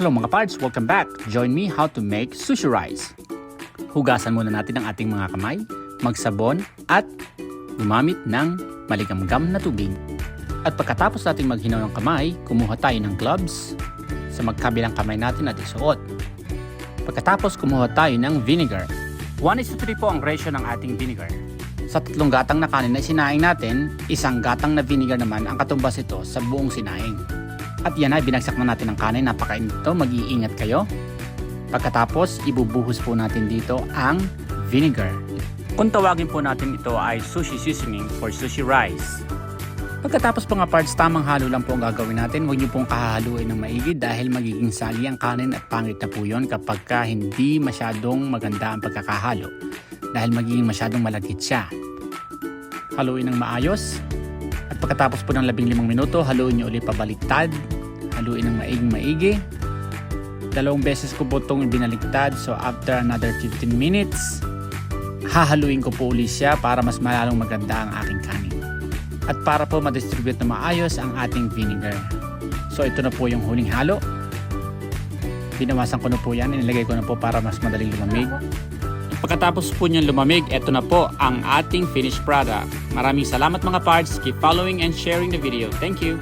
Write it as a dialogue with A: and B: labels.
A: Hello mga pards, welcome back. Join me how to make sushi rice. Hugasan muna natin ang ating mga kamay, magsabon at gumamit ng maligamgam na tubig. At pagkatapos natin maghinaw ng kamay, kumuha tayo ng gloves sa magkabilang kamay natin at isuot. Pagkatapos kumuha tayo ng vinegar. 1:3 po ang ratio ng ating vinegar. Sa 3 gatang na kanin na sinaing natin, 1 gatang na vinegar naman ang katumbas ito sa buong sinaing. At yan ay binagsak na natin ang kanin, napakainit ito, mag-iingat kayo. Pagkatapos, ibubuhos po natin dito ang vinegar. Kung tawagin po natin ito ay sushi seasoning for sushi rice. Pagkatapos mga parts, tamang halo lang po ang gagawin natin. Huwag niyo pong kahaluin ng maigi dahil magiging sali ang kanin at pangit na po yun kapag hindi masyadong maganda ang pagkakahalo. Dahil magiging masyadong malagkit siya. Haluin ng maayos. At pagkatapos po ng 15 minuto, haluin niyo ulit pabaliktad. Haluin ng maigi. 2 beses ko po itong binaliktad. So after another 15 minutes, hahaluin ko po ulit siya para mas malalong maganda ang aking kanin. At para po ma-distribute na maayos ang ating vinegar. So ito na po yung huling halo. Binawasan ko na po yan. Inilagay ko na po para mas madaling lumamig. Pagkatapos po niyang lumamig, ito na po ang ating finished product. Maraming salamat mga pards. Keep following and sharing the video. Thank you!